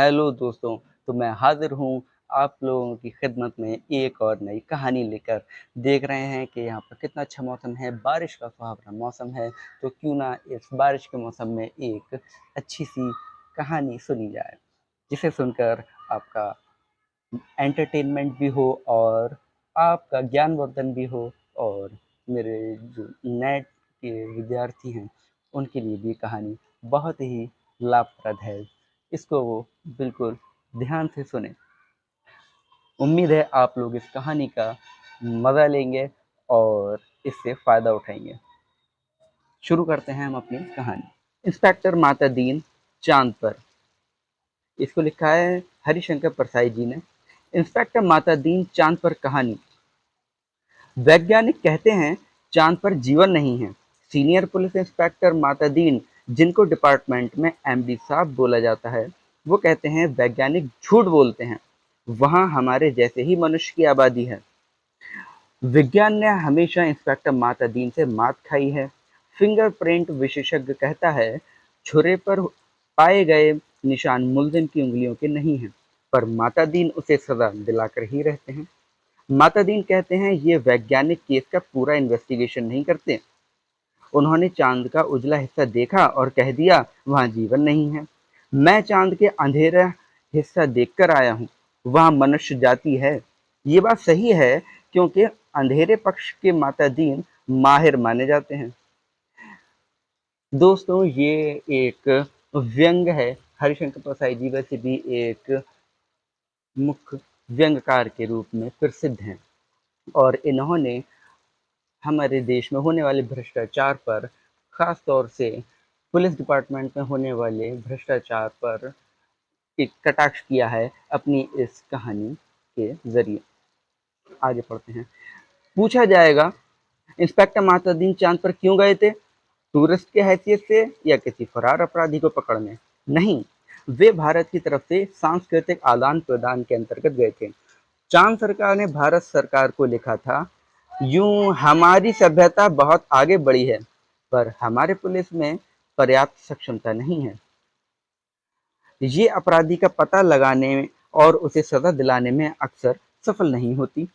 Hello दोस्तों, तो मैं हाज़िर हूँ आप लोगों की खिदमत में एक और नई कहानी लेकर। देख रहे हैं कि यहाँ पर कितना अच्छा मौसम है, बारिश का सुहावना मौसम है, तो क्यों ना इस बारिश के मौसम में एक अच्छी-सी कहानी सुनी जाए, जिसे सुनकर आपका एंटरटेनमेंट भी हो और आपका ज्ञानवर्धन भी हो और मेरे जो नेट के विद्यार्थी हैं, उनके लिए भी कहानी बहुत ही लाभप्रद है। इसको वो बिल्कुल ध्यान से सुनें। उम्मीद है आप लोग इस कहानी का मज़ा लेंगे और इससे फ़ायदा उठाएँगे। शुरू करते हैं हम अपनी कहानी। इंस्पेक्टर माता दीन चाँद पर। इसको लिखा है हरिशंकर परसाई जी ने। इंस्पेक्टर माता दीन चाँद पर कहानी। वैज्ञानिक कहते हैं चाँद पर जीवन नहीं है। सीनियर पुलिस इंस्पेक्टर माता दीन, जिनको डिपार्टमेंट में एमडी साहब बोला जाता है, वो कहते हैं वैज्ञानिक झूठ बोलते हैं। वहाँ हमारे जैसे ही मनुष्य की आबादी है। विज्ञान ने हमेशा इंस्पेक्टर माता दीन से मात खाई है। फिंगरप्रिंट विशेषज्ञ कहता है छुरे पर पाए गए निशान मुलजिम की उंगलियों के नहीं हैं, पर माता दीन उसे सजा दिलाकर ही रहते हैं। माता दीन कहते हैं ये वैज्ञानिक केस का पूरा इन्वेस्टिगेशन नहीं करते। उन्होंने चांद का उजला हिस्सा देखा और कह दिया वहाँ जीवन नहीं है। मैं चांद के अंधेरा हिस्सा देखकर आया हूँ, वहाँ मनुष्य जाति है। ये बात सही है क्योंकि अंधेरे पक्ष के माता दीन माहिर माने जाते हैं। दोस्तों, ये एक व्यंग है। हरिशंकर प्रसाद जी वैसे भी एक मुख्य व्यंगकार के रूप में प्रसिद्ध हैं और इन्होंने हमारे देश में होने वाले भ्रष्टाचार पर, ख़ास तौर से पुलिस डिपार्टमेंट में होने वाले भ्रष्टाचार पर एक कटाक्ष किया है अपनी इस कहानी के ज़रिए। आगे पढ़ते हैं। पूछा जाएगा इंस्पेक्टर मातादीन चाँद पर क्यों गए थे? टूरिस्ट की हैसियत से या किसी फरार अपराधी को पकड़ने? नहीं, वे भारत की तरफ से सांस्कृतिक आदान-प्रदान के अंतर्गत गए थे। चांद सरकार ने भारत सरकार को लिखा था, यूं हमारी सभ्यता बहुत आगे बढ़ी है, पर हमारे पुलिस में पर्याप्त सक्षमता नहीं है। ये अपराधी का पता लगाने और उसे सजा दिलाने में अक्सर सफल नहीं होती।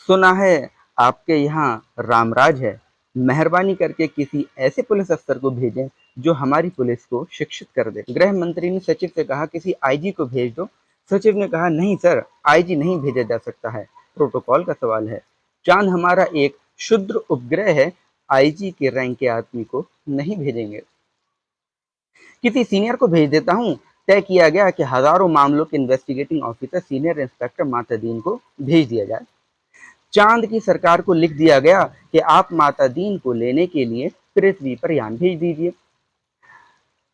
सुना है आपके यहाँ रामराज है, मेहरबानी करके किसी ऐसे पुलिस अफसर को भेजें जो हमारी पुलिस को शिक्षित कर दे। गृह मंत्री ने सचिव से कहा किसी आईजी को भेज दो। सचिव ने कहा नहीं सर, आईजी नहीं भेजा जा सकता है, प्रोटोकॉल का सवाल है। चांद हमारा एक क्षुद्र उपग्रह है, आईजी के रैंक के आदमी को नहीं भेजेंगे। किसी सीनियर को भेज देता हूँ। तय किया गया कि हजारों मामलों के investigating officer senior inspector Matadin को भेज दिया जाए। चांद की सरकार को लिख दिया गया कि आप माता दीन को लेने के लिए पृथ्वी पर यान भेज दीजिए।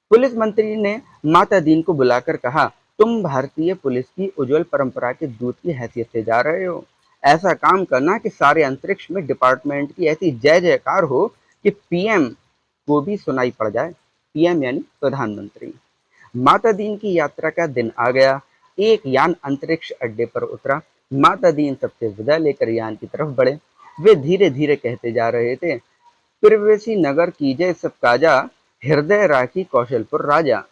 पुलिस मंत्री ने माता दीन को बुलाकर कहा, तुम भारतीय पुलिस की उज्जवल परंपरा के दूत की हैसियत से जा रहे हो। ऐसा काम करना कि सारे अंतरिक्ष में डिपार्टमेंट की ऐसी जय जयकार हो कि पीएम को भी सुनाई पड़ जाए। पीएम यानी प्रधानमंत्री। माता दीन की यात्रा का दिन आ गया। एक यान अंतरिक्ष अड्डे पर उतरा। माता दीन सबसे विदा लेकर यान की तरफ बढ़े। वे धीरे धीरे कहते जा रहे थे, प्रियसी नगर कीजिए सब काजा, हृदय राखी कौशलपुर राजा।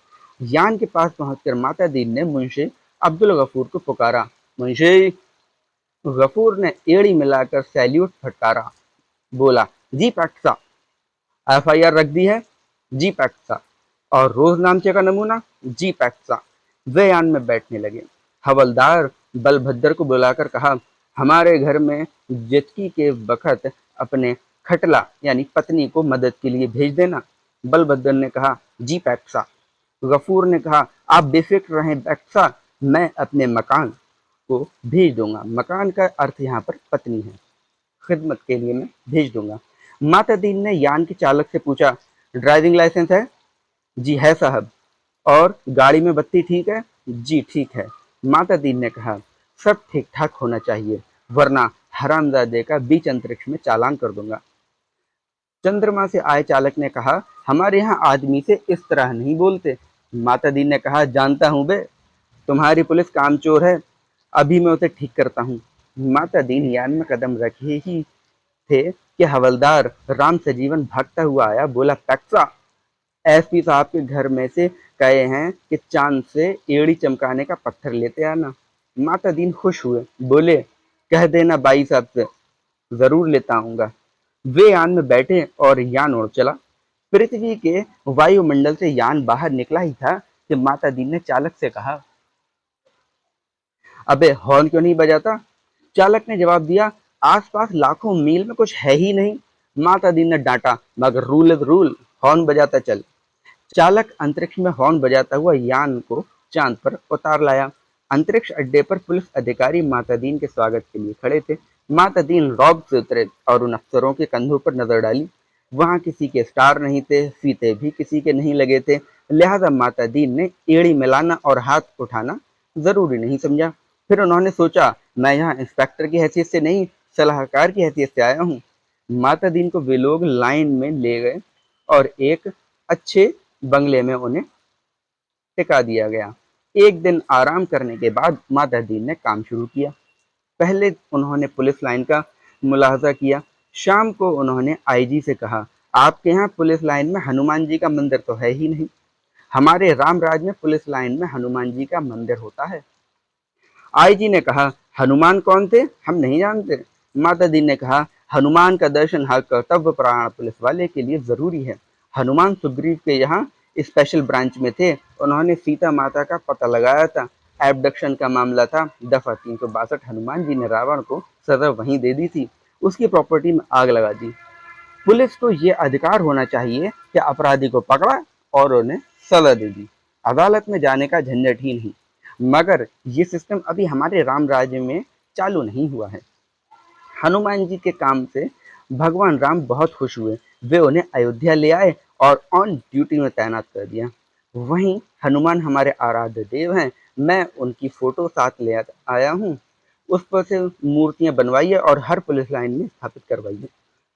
यान के पास पहुंचकर माता दीन ने मुंशी अब्दुल गफूर को पुकारा। मुंशी गफूर ने एड़ी मिलाकर सैल्यूट फटकारा। बोला, जी पैक्सा। एफआईआर रख दी है? जी पैक्सा। और रोज नामचे का नमूना? जी पैक्सा। वे यान में बैठने लगे। हवलदार बलभद्र को बुलाकर कहा, हमारे घर में जितकी के वक्त अपने खटला यानी पत्नी को मदद के लिए भेज देना। बलभद्र ने कहा, जी पैक्सा। गफूर ने कहा, आप बेफिक्र रहें पैक्सा, मैं अपने मकान को भेज दूंगा। मकान का अर्थ यहाँ पर पत्नी है। खिदमत के लिए मैं भेज दूंगा। माता दीन ने यान के चालक से पूछा, ड्राइविंग लाइसेंस है? जी है साहब। और गाड़ी में बत्ती ठीक है? जी ठीक है। माता दीन ने कहा, सब ठीक ठाक होना चाहिए, वरना हरामजादे का बीच अंतरिक्ष में चालान कर दूंगा। चंद्रमा से आए चालक ने कहा, हमारे यहाँ आदमी से इस तरह नहीं बोलते। माता दीन ने कहा, जानता हूँ बे, तुम्हारी पुलिस कामचोर है, अभी मैं उसे ठीक करता हूँ। माता दीन यान में कदम रखे ही थे कि हवलदार राम सजीवन भागता हुआ आया। बोला, पैक्सा, एसपी साहब के घर में से कहे हैं कि चांद से एड़ी चमकाने का पत्थर लेते आना। माता दीन खुश हुए, बोले कह देना बाई साहब से, जरूर लेता आऊंगा। वे यान में बैठे और यान उड़ चला। पृथ्वी के वायुमंडल से यान बाहर निकला ही था कि माता दीन ने चालक से कहा, अबे हॉर्न क्यों नहीं बजाता? चालक ने जवाब दिया, आसपास लाखों मील में कुछ है ही नहीं। माता दीन ने डांटा, मगर रूल इज रूल, हॉर्न बजाता चल। चालक अंतरिक्ष में हॉर्न बजाता हुआ यान को चांद पर उतार लाया। अंतरिक्ष अड्डे पर पुलिस अधिकारी माता दीन के स्वागत के लिए खड़े थे। माता दीन रॉब से उतरे और उन अफसरों के कंधों पर नजर डाली। वहां किसी के स्टार नहीं थे, फीते भी किसी के नहीं लगे थे, लिहाजा माता दीन ने एड़ी मिलाना और हाथ उठाना जरूरी नहीं समझा। फिर उन्होंने सोचा, मैं यहाँ इंस्पेक्टर की हैसियत से नहीं, सलाहकार की हैसियत से आया हूँ। माता दीन को वे लोग लाइन में ले गए और एक अच्छे बंगले में उन्हें टिका दिया गया। एक दिन आराम करने के बाद माता दीन ने काम शुरू किया। पहले उन्होंने पुलिस लाइन का मुलाहजा किया। शाम को उन्होंने आईजी से कहा, आपके यहाँ पुलिस लाइन में हनुमान जी का मंदिर तो है ही नहीं। हमारे रामराज में पुलिस लाइन में हनुमान जी का मंदिर होता है। आईजी ने कहा, हनुमान कौन थे? हम नहीं जानते। माता दी ने कहा, हनुमान का दर्शन हर कर्तव्य परायण पुलिस वाले के लिए जरूरी है। हनुमान सुग्रीव के यहाँ स्पेशल ब्रांच में थे। उन्होंने सीता माता का पता लगाया था। एबडक्शन का मामला था। दफा 362 हनुमान जी ने रावण को सजा वहीं दे दी थी, उसकी प्रॉपर्टी में आग लगा दी। पुलिस को ये अधिकार होना चाहिए कि अपराधी को पकड़ा और उन्हें सजा दे दी, अदालत में जाने का झंझट ही नहीं। मगर ये सिस्टम अभी हमारे राम राज्य में चालू नहीं हुआ है। हनुमान जी के काम से भगवान राम बहुत खुश हुए। वे उन्हें अयोध्या ले आए और ऑन ड्यूटी में तैनात कर दिया। वहीं हनुमान हमारे आराध्य देव हैं। मैं उनकी फोटो साथ ले आया हूँ। उस पर से मूर्तियां बनवाइए और हर पुलिस लाइन में स्थापित करवाइए।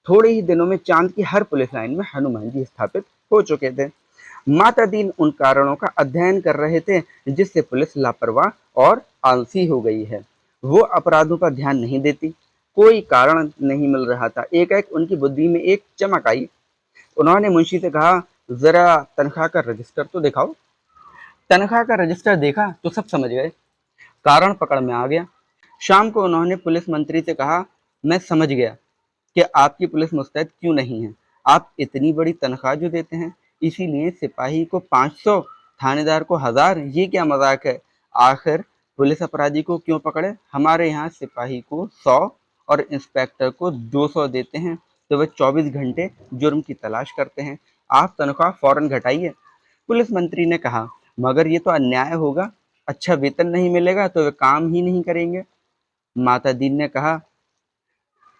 थोड़े ही दिनों में चांद की हर पुलिस लाइन में हनुमान जी स्थापित हो चुके थे। माता दीन उन कारणों का अध्ययन कर रहे थे जिससे पुलिस लापरवाह और आलसी हो गई है। वो अपराधों पर ध्यान नहीं देती, कोई कारण नहीं मिल रहा था। एक उनकी बुद्धि में एक चमक आई। उन्होंने मुंशी से कहा, जरा तनख्वाह का रजिस्टर तो दिखाओ। तनख्वाह का रजिस्टर देखा तो सब समझ गए, कारण पकड़ में आ गया। शाम को उन्होंने पुलिस मंत्री से कहा, मैं समझ गया कि आपकी पुलिस मुस्तैद क्यों नहीं है। आप इतनी बड़ी तनख्वाह जो देते हैं, इसीलिए सिपाही को 500, थानेदार को 1000, ये क्या मजाक है? आखिर पुलिस अपराधी को क्यों पकड़े? हमारे यहाँ सिपाही को 100 और इंस्पेक्टर को 200 देते हैं, तो वे 24 घंटे जुर्म की तलाश करते हैं। आप तनख्वाह फौरन घटाइए। पुलिस मंत्री ने कहा, मगर ये तो अन्याय होगा, अच्छा वेतन नहीं मिलेगा तो वे काम ही नहीं करेंगे। माता दीन ने कहा,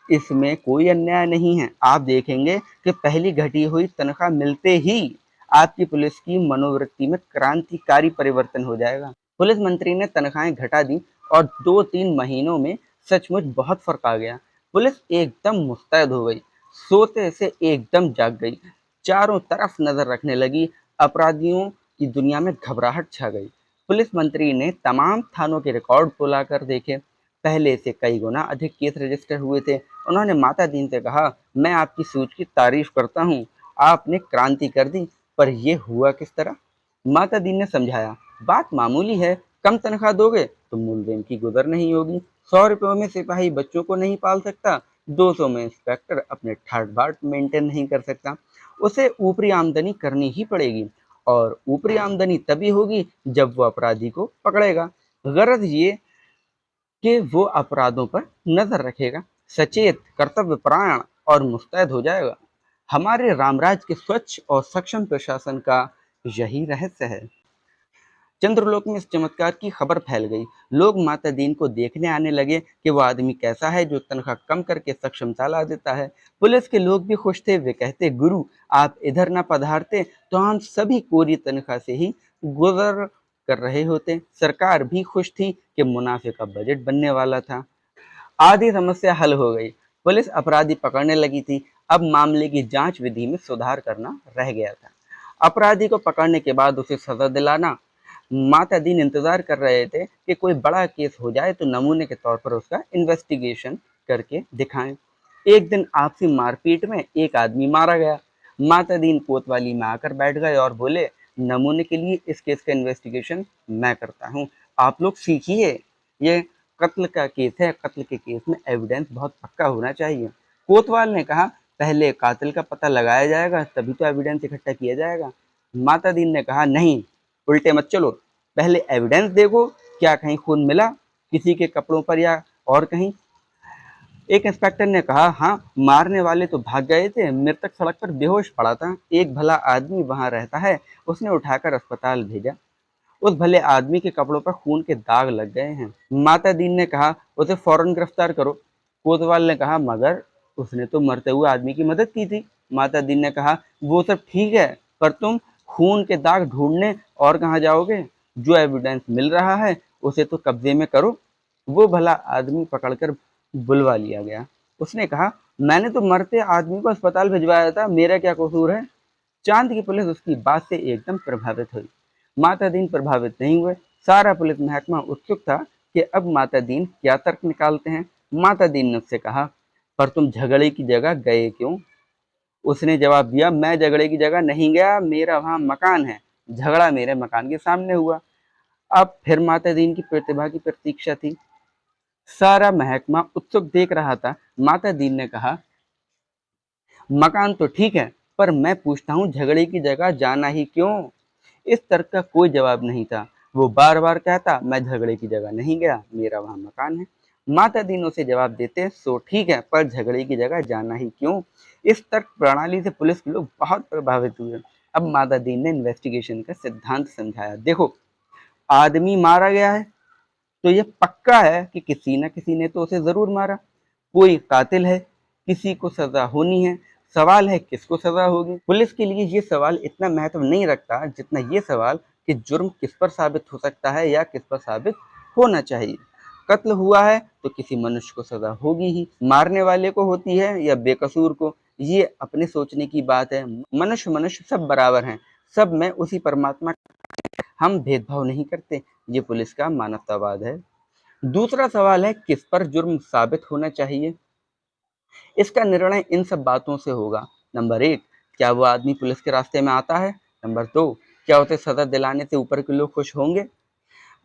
इसमें कोई अन्याय नहीं है। आप देखेंगे कि पहली घटी हुई तनख्वाह मिलते ही आपकी पुलिस की मनोवृत्ति में क्रांतिकारी परिवर्तन हो जाएगा। पुलिस मंत्री ने तनख्वाहें घटा दी और 2-3 महीनों में सचमुच बहुत फर्क आ गया। पुलिस एकदम मुस्तैद हो गई, सोते से एकदम जाग गई, चारों तरफ नजर रखने लगी। अपराधियों की दुनिया में घबराहट छा गई। पुलिस मंत्री ने तमाम थानों के रिकॉर्ड बुलाकर देखे। पहले से कई गुना अधिक केस रजिस्टर हुए थे। उन्होंने माता दीन से कहा, मैं आपकी सोच की तारीफ करता हूँ, आपने क्रांति कर दी, पर यह हुआ किस तरह? माता दीन ने समझाया, बात मामूली है, कम तनख्वाह दोगे तो मुलजिम की गुजर नहीं होगी। 100 रुपयों में सिपाही बच्चों को नहीं पाल सकता, 200 में इंस्पेक्टर अपने ठाट बाट मेंटेन नहीं कर सकता। उसे ऊपरी आमदनी करनी ही पड़ेगी, और ऊपरी आमदनी तभी होगी जब वो अपराधी को पकड़ेगा। गरज ये कि वो अपराधों पर नजर रखेगा, सचेत, कर्तव्यपरायण और मुस्तैद हो जाएगा। हमारे रामराज के स्वच्छ और सक्षम प्रशासन का यही रहस्य है। चंद्रलोक में इस चमत्कार की खबर फैल गई। लोग माता दीन को देखने आने लगे कि वो आदमी कैसा है जो तनख्वाह कम करके सक्षमता ला देता है। पुलिस के लोग भी खुश थे। वे कहते, गुरु आप इधर ना पधारते तो हम सभी कोरी तनख्वाह से ही गुजर कर रहे होते। सरकार भी खुश थी कि मुनाफे का बजट बनने वाला था। आधी समस्या हल हो गई। पुलिस अपराधी पकड़ने लगी थी। अब मामले की जांच विधि में सुधार करना रह गया था। अपराधी को पकड़ने के बाद उसे सजा दिलाना। माता दीन इंतजार कर रहे थे कि कोई बड़ा केस हो जाए तो नमूने के तौर पर उसका इन्वेस्टिगेशन करके दिखाएं। एक दिन आपसी मारपीट में एक आदमी मारा गया। माता दीन कोतवाली में आकर बैठ गए और बोले, नमूने के लिए इस केस का इन्वेस्टिगेशन मैं करता हूँ, आप लोग सीखिए। ये कत्ल का केस है, कत्ल के केस में एविडेंस बहुत पक्का होना चाहिए। कोतवाल ने कहा पहले कातिल का पता लगाया जाएगा तभी तो एविडेंस इकट्ठा किया जाएगा। माता दीन ने कहा नहीं, उल्टे मत चलो, पहले एविडेंस देखो, क्या कहीं खून मिला किसी के कपड़ों पर या और कहीं। एक इंस्पेक्टर ने कहा हाँ, मारने वाले तो भाग गए थे, मृतक सड़क पर बेहोश पड़ा था, एक भला आदमी वहां रहता है, उसने उठाकर अस्पताल भेजा, उस भले आदमी के कपड़ों पर खून के दाग लग गए हैं। माता दीन ने कहा उसे फौरन गिरफ्तार करो। कोतवाल ने कहा मगर उसने तो मरते हुए आदमी की मदद की थी। माता दीन ने कहा वो सब ठीक है, पर तुम खून के दाग ढूंढने और कहाँ जाओगे? जो एविडेंस मिल रहा है उसे तो कब्जे में करो। वो भला आदमी पकड़कर बुलवा लिया गया। उसने कहा मैंने तो मरते आदमी को अस्पताल भिजवाया था, मेरा क्या कसूर है? चांद की पुलिस उसकी बात से एकदम प्रभावित हुई। माता दीन प्रभावित नहीं हुए। सारा पुलिस महकमा उत्सुक था कि अब माता दीन क्या तर्क निकालते हैं। माता दीन ने उससे कहा पर तुम झगड़े की जगह गए क्यों? उसने जवाब दिया मैं झगड़े की जगह नहीं गया, मेरा वहां मकान है, झगड़ा मेरे मकान के सामने हुआ। अब फिर माता दीन की प्रतिभा की प्रतीक्षा थी। सारा महकमा उत्सुक देख रहा था। माता दीन ने कहा मकान तो ठीक है, पर मैं पूछता हूँ झगड़े की जगह जाना ही क्यों? इस तर्क का कोई जवाब नहीं था। वो बार बार कहता मैं झगड़े की जगह नहीं गया, मेरा वहां मकान है। माता दीन उसे जवाब देते सो ठीक है, पर झगड़े की जगह जाना ही क्यों? इस तर्क प्रणाली से पुलिस के लोग बहुत प्रभावित हुए। अब माता दीन ने इन्वेस्टिगेशन का सिद्धांत समझाया। देखो, आदमी मारा गया है तो ये पक्का है कि किसी न किसी ने तो उसे जरूर मारा। कोई कातिल है, किसी को सजा होनी है। सवाल है किसको सजा होगी? पुलिस के लिए ये सवाल इतना महत्व नहीं रखता जितना ये सवाल कि जुर्म किस पर साबित हो सकता है या किस पर साबित होना चाहिए। कत्ल हुआ है तो किसी मनुष्य को सजा होगी ही, मारने वाले को होती है या बेकसूर को, ये अपने सोचने की बात है। मनुष्य मनुष्य सब बराबर हैं, सब में उसी परमात्मा, हम भेदभाव नहीं करते। ये पुलिस का मानवतावाद है। दूसरा सवाल है किस पर जुर्म साबित होना चाहिए। इसका निर्णय इन सब बातों से होगा। नंबर 1, क्या वो आदमी पुलिस के रास्ते में आता है? नंबर 2, क्या उसे सजा दिलाने से ऊपर के लोग खुश होंगे?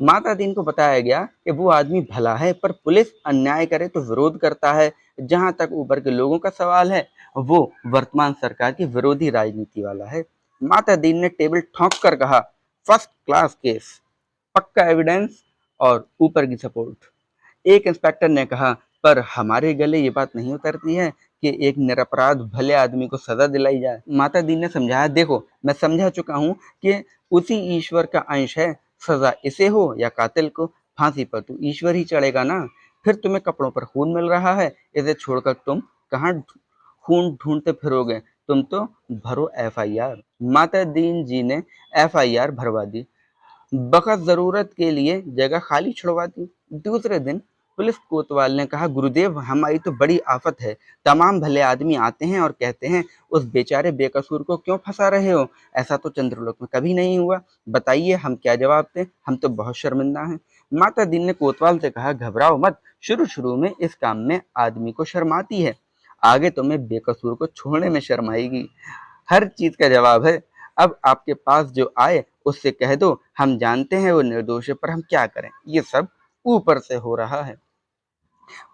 माता दीन को बताया गया कि वो आदमी भला है, पर पुलिस अन्याय करे तो विरोध करता है। जहां तक ऊपर के लोगों का सवाल है, वो वर्तमान सरकार की विरोधी राजनीति वाला है। माता दीन ने टेबल ठोंक कर कहा फर्स्ट क्लास केस, पक्का एविडेंस और ऊपर की सपोर्ट। एक इंस्पेक्टर ने कहा पर हमारे गले ये बात नहीं उतरती है कि एक निरपराध भले आदमी को सजा दिलाई जाए। माता दी ने समझाया देखो, मैं समझा चुका हूँ कि उसी ईश्वर का अंश है, सजा इसे हो या कातिल को, फांसी पर तो ईश्वर ही चढ़ेगा ना। फिर तुम्हें कपड़ों पर खून मिल रहा है, इसे छोड़कर तुम कहाँ खून ढूंढते फिरोगे? तुम तो भरो एफआईआर। माता दीन जी ने एफआईआर भरवा दी, बखत जरूरत के लिए जगह खाली छुड़वा दी। दूसरे दिन पुलिस कोतवाल ने कहा गुरुदेव, हमारी तो बड़ी आफत है, तमाम भले आदमी आते हैं और कहते हैं उस बेचारे बेकसूर को क्यों फंसा रहे हो? ऐसा तो चंद्रलोक में कभी नहीं हुआ, बताइए हम क्या जवाब दें, हम तो बहुत शर्मिंदा हैं। माता दीन ने कोतवाल से कहा घबराओ मत, शुरू शुरू में इस काम में आदमी को शर्म आती है, आगे तुम्हें बेकसूर को छोड़ने में शर्म आएगी। हर चीज का जवाब है। अब आपके पास जो आए उससे कह दो हम जानते हैं वो निर्दोष है, पर हम क्या करें, ये सब ऊपर से हो रहा है।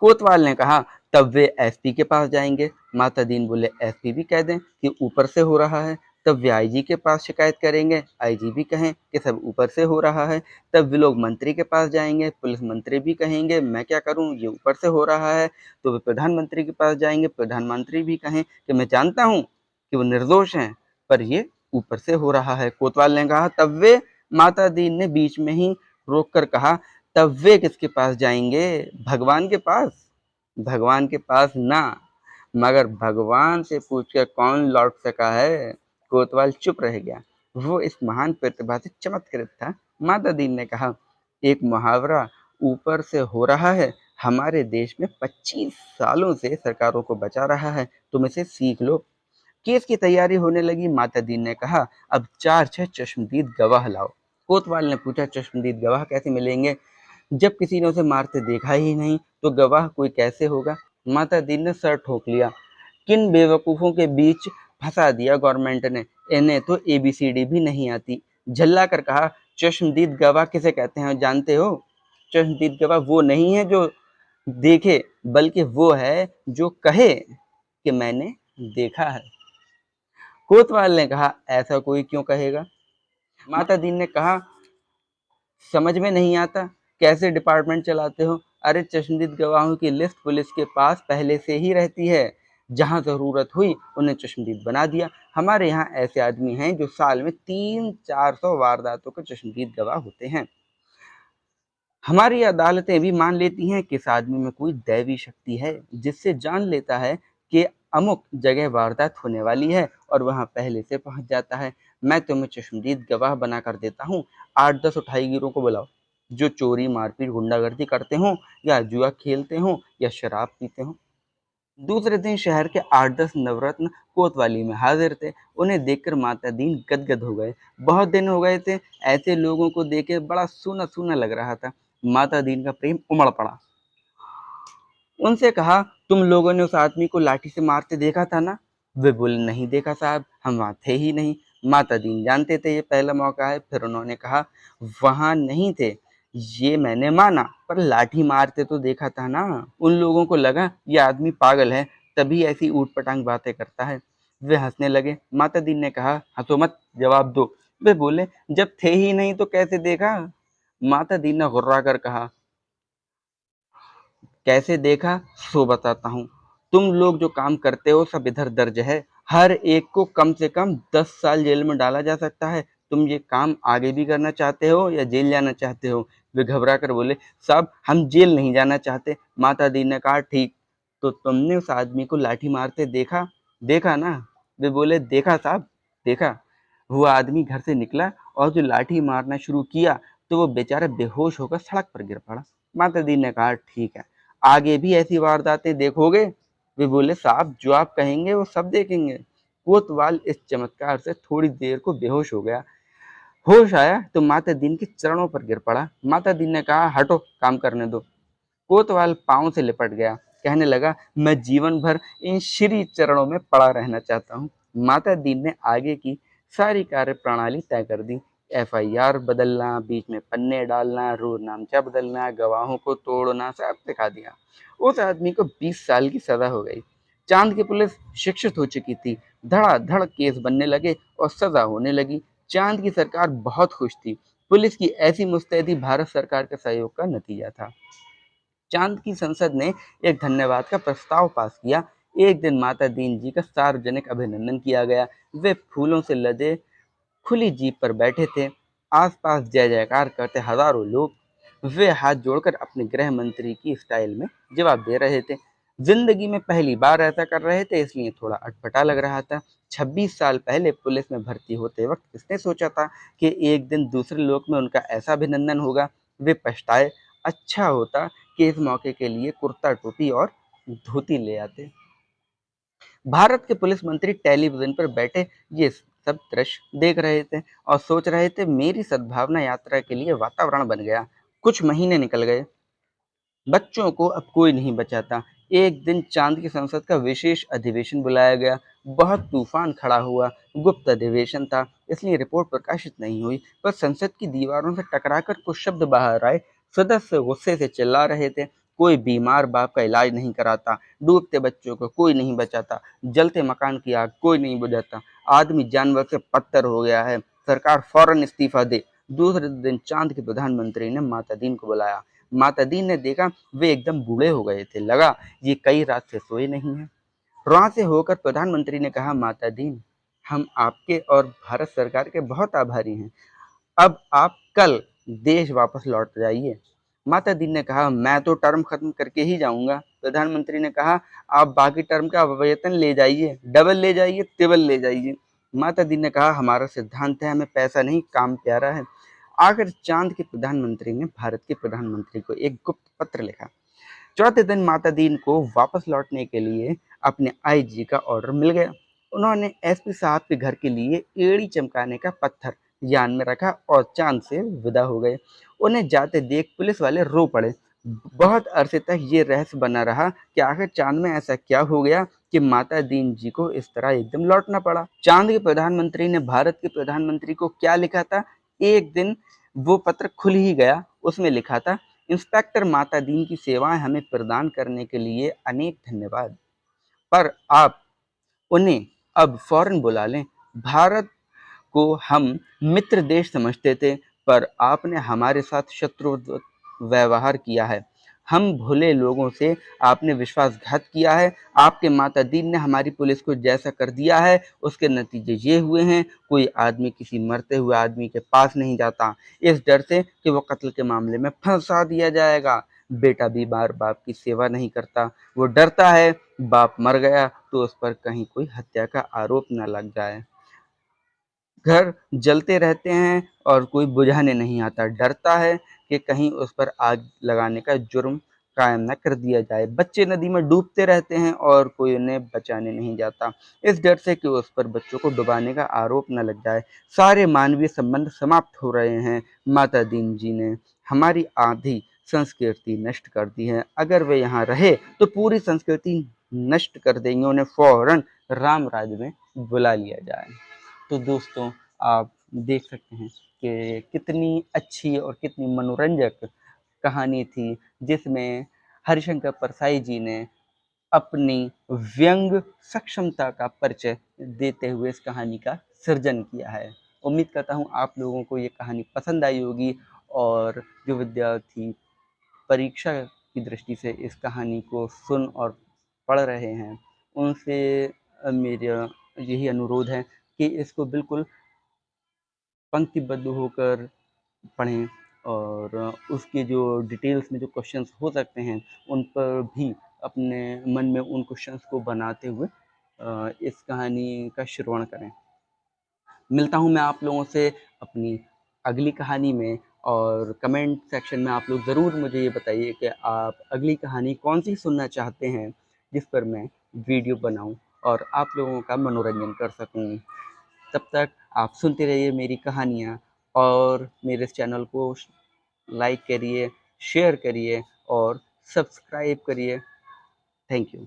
कोतवाल ने कहा तब वे एसपी के पास जाएंगे। माता दीन बोले एसपी भी कह दें कि ऊपर से हो रहा है। तब वे आईजी के पास शिकायत करेंगे, आईजी भी कहें कि सब ऊपर से हो रहा है। तब वे लोग मंत्री के पास जाएंगे, पुलिस मंत्री भी कहेंगे मैं क्या करूं, ये ऊपर से हो रहा है। तो वे प्रधानमंत्री के पास जाएंगे, प्रधानमंत्री भी कहें कि मैं जानता हूं कि वो निर्दोष हैं, पर ये ऊपर से हो रहा है। कोतवाल ने कहा तब वे, माता दीन ने बीच में ही रोक कर कहा तब वे किसके पास जाएंगे? भगवान के पास? भगवान के पास ना, मगर भगवान से पूछकर कौन लौट सका है? कोतवाल चुप रह गया, वो इस महान प्रतिभा से चमत्कृत था। माता दीन ने कहा एक मुहावरा ऊपर से हो रहा है हमारे देश में 25 सालों से सरकारों को बचा रहा है, तुम इसे सीख लो। केस की तैयारी होने लगी। माता दीन ने कहा अब 4-6 चश्मदीद गवाह लाओ। कोतवाल ने पूछा चश्मदीद गवाह कैसे मिलेंगे? जब किसी ने उसे मारते देखा ही नहीं तो गवाह कोई कैसे होगा? माता दीन ने सर ठोक लिया, किन बेवकूफों के बीच फंसा दिया गवर्नमेंट ने, इन्हें तो एबीसीडी भी नहीं आती। झल्ला कर कहा, चश्मदीद गवाह किसे कहते हैं जानते हो? चश्मदीद गवाह वो नहीं है जो देखे, बल्कि वो है जो कहे कि मैंने देखा है। कोतवाल ने कहा, ऐसा कोई क्यों कहेगा? माता दीन ने कहा, समझ में नहीं आता, कैसे डिपार्टमेंट चलाते हो? अरे चश्मदीद गवाहों की लिस्ट पुलिस के पास पहले से ही रहती है, जहां जरूरत हुई उन्हें चश्मदीद बना दिया। हमारे यहाँ ऐसे आदमी हैं जो साल में 300-400 वारदातों के चश्मदीद गवाह होते हैं। हमारी अदालतें भी मान लेती हैं कि इस आदमी में कोई दैवी शक्ति है, जिससे जान लेता है कि अमुक जगह वारदात होने वाली है और वहां पहले से पहुंच जाता है। मैं तुम्हें चश्मदीद गवाह बना कर देता हूँ। 8-10 उठाईगिरों को बुलाओ, जो चोरी, मारपीट, गुंडागर्दी करते हों, या जुआ खेलते हों, या शराब पीते हों। दूसरे दिन शहर के 8-10 नवरत्न कोतवाली में हाजिर थे। उन्हें देखकर माता दीन गदगद हो गए। बहुत दिन हो गए थे, ऐसे लोगों को देखे बड़ा सूना सूना लग रहा था। माता दीन का प्रेम उमड़ पड़ा। उनसे कहा, तुम लोगों ने उस आदमी को लाठी से मारते देखा था ना? वे बोले, नहीं देखा साहब, हम वहां थे ही नहीं। माता दीन जानते थे ये पहला मौका है। फिर उन्होंने कहा, वहां नहीं थे ये मैंने माना, पर लाठी मारते तो देखा था ना। उन लोगों को लगा ये आदमी पागल है, तभी ऐसी ऊट पटांग बातें करता है। वे हंसने लगे। माता दीन ने कहा, हंसो मत, जवाब दो। वे बोले, जब थे ही नहीं तो कैसे देखा? माता दीन ने गुर्रा कर कहा, कैसे देखा सो बताता हूँ। तुम लोग जो काम करते हो सब इधर दर्ज है। हर एक को कम से कम 10 साल जेल में डाला जा सकता है। तुम ये काम आगे भी करना चाहते हो या जेल जाना चाहते हो? वे घबरा कर बोले, साहब हम जेल नहीं जाना चाहते। माता दी ने कहा, ठीक, तो तुमने उस आदमी को लाठी मारते देखा? देखा ना? वे बोले, देखा साहब, देखा। वो आदमी घर से निकला और जो लाठी मारना शुरू किया तो वो बेचारा बेहोश होकर सड़क पर गिर पड़ा। माता दी ने कहा, ठीक है, आगे भी ऐसी वारदातें देखोगे? वे बोले, साहब जो आप कहेंगे वो सब देखेंगे। कोतवाल इस चमत्कार से थोड़ी देर को बेहोश हो गया। होश आया तो माता दीन के चरणों पर गिर पड़ा। माता दीन ने कहा, हटो, काम करने दो। कोतवाल पांव से लिपट गया, कहने लगा, मैं जीवन भर इन श्री चरणों में पड़ा रहना चाहता हूँ। माता दीन ने आगे की सारी कार्य प्रणाली तय कर दी। FIR बदलना, बीच में पन्ने डालना, रोज नामचा बदलना, गवाहों को तोड़ना, सब सिखा दिया। उस आदमी को 20 साल की सजा हो गई। चांद की पुलिस शिक्षित हो चुकी थी। धड़ाधड़ केस बनने लगे और सजा होने लगी। चांद की सरकार बहुत खुश थी। पुलिस की ऐसी मुस्तैदी भारत सरकार के सहयोग का नतीजा था। चांद की संसद ने एक धन्यवाद का प्रस्ताव पास किया। एक दिन माता दीन जी का सार्वजनिक अभिनंदन किया गया। वे फूलों से लदे खुली जीप पर बैठे थे। आसपास जय जयकार करते हजारों लोग। वे हाथ जोड़कर अपने गृह मंत्री की स्टाइल में जवाब दे रहे थे। जिंदगी में पहली बार ऐसा कर रहे थे, इसलिए थोड़ा अटपटा लग रहा था। 26 साल पहले पुलिस में भर्ती होते वक्त किसने सोचा था कि एक दिन दूसरे लोक में उनका ऐसा अभिनंदन होगा? वे पछताए। अच्छा होता कि इस मौके के लिए कुर्ता, टोपी और धोती ले आते। भारत के पुलिस मंत्री टेलीविजन पर बैठे ये सब दृश्य देख रहे थे और सोच रहे थे, मेरी सद्भावना यात्रा के लिए वातावरण बन गया। कुछ महीने निकल गए। बच्चों को अब कोई नहीं बचाता। एक दिन चांद की संसद का विशेष अधिवेशन बुलाया गया। बहुत तूफान खड़ा हुआ। गुप्त अधिवेशन था, इसलिए रिपोर्ट प्रकाशित नहीं हुई, पर संसद की दीवारों से टकराकर कुछ शब्द बाहर आए। सदस्य गुस्से से चिल्ला रहे थे, कोई बीमार बाप का इलाज नहीं कराता, डूबते बच्चों को कोई नहीं बचाता, जलते मकान की आग कोई नहीं बुझाता, आदमी जानवर से पत्थर हो गया है, सरकार फौरन इस्तीफा दे। दूसरे दिन चांद के प्रधानमंत्री ने माता दीन को बुलाया। माता दीन ने देखा वे एकदम बूढ़े हो गए थे। लगा ये कई रात से सोए नहीं हैं। वहां से होकर प्रधानमंत्री ने कहा, माता दीन, हम आपके और भारत सरकार के बहुत आभारी हैं। अब आप कल देश वापस लौट जाइए। माता दीन ने कहा, मैं तो टर्म खत्म करके ही जाऊंगा। प्रधानमंत्री ने कहा, आप बाकी टर्म का वेतन ले जाइए, डबल ले जाइए, ट्रिबल ले जाइए। माता दीन ने कहा, हमारा सिद्धांत है, हमें पैसा नहीं, काम प्यारा है। आखिर चांद के प्रधानमंत्री ने भारत के प्रधानमंत्री को एक गुप्त पत्र लिखा। चौथे दिन माता दीन को वापस लौटने के लिए अपने IG का ऑर्डर मिल गया। उन्होंने SP साहब के घर के लिए एड़ी चमकाने का पत्थर यान में रखा और चांद से विदा हो गए। उन्हें जाते देख पुलिस वाले रो पड़े। बहुत अरसे तक ये रहस्य बना रहा कि आखिर चांद में ऐसा क्या हो गया कि माता दीन जी को इस तरह एकदम लौटना पड़ा। चांद के प्रधानमंत्री ने भारत के प्रधानमंत्री को क्या लिखा था एक दिन वो पत्र खुल ही गया। उसमें लिखा था, इंस्पेक्टर माता दीन की सेवाएं हमें प्रदान करने के लिए अनेक धन्यवाद, पर आप उन्हें अब फौरन बुला लें। भारत को हम मित्र देश समझते थे, पर आपने हमारे साथ शत्रु व्यवहार किया है। हम भोले लोगों से आपने विश्वासघात किया है। आपके माता दीन ने हमारी पुलिस को जैसा कर दिया है, उसके नतीजे ये हुए हैं। कोई आदमी किसी मरते हुए आदमी के पास नहीं जाता, इस डर से कि वो कत्ल के मामले में फंसा दिया जाएगा। बेटा भी बार बाप की सेवा नहीं करता, वो डरता है बाप मर गया तो उस पर कहीं कोई हत्या का आरोप न लग जाए। घर जलते रहते हैं और कोई बुझाने नहीं आता, डरता है कि कहीं उस पर आग लगाने का जुर्म कायम न कर दिया जाए। बच्चे नदी में डूबते रहते हैं और कोई उन्हें बचाने नहीं जाता, इस डर से कि उस पर बच्चों को डुबाने का आरोप न लग जाए। सारे मानवीय संबंध समाप्त हो रहे हैं। माता दीन जी ने हमारी आधी संस्कृति नष्ट कर दी है। अगर वे यहाँ रहे तो पूरी संस्कृति नष्ट कर देंगे। उन्हें फौरन राम राज्य में बुला लिया जाए। तो दोस्तों, आप देख सकते हैं कि कितनी अच्छी और कितनी मनोरंजक कहानी थी, जिसमें हरिशंकर परसाई जी ने अपनी व्यंग सक्षमता का परिचय देते हुए इस कहानी का सृजन किया है। उम्मीद करता हूँ आप लोगों को ये कहानी पसंद आई होगी, और जो विद्यार्थी परीक्षा की दृष्टि से इस कहानी को सुन और पढ़ रहे हैं, उनसे मेरा यही अनुरोध है कि इसको बिल्कुल पंक्तिबद्ध होकर पढ़ें, और उसके जो डिटेल्स में जो क्वेश्चंस हो सकते हैं, उन पर भी अपने मन में उन क्वेश्चंस को बनाते हुए इस कहानी का श्रवण करें। मिलता हूँ मैं आप लोगों से अपनी अगली कहानी में, और कमेंट सेक्शन में आप लोग ज़रूर मुझे ये बताइए कि आप अगली कहानी कौन-सी सुनना चाहते हैं, जिस पर मैं वीडियो बनाऊँ और आप लोगों का मनोरंजन कर सकूँ। तब तक आप सुनते रहिए मेरी कहानियाँ, और मेरे इस चैनल को लाइक करिए, शेयर करिए और सब्सक्राइब करिए। Thank you.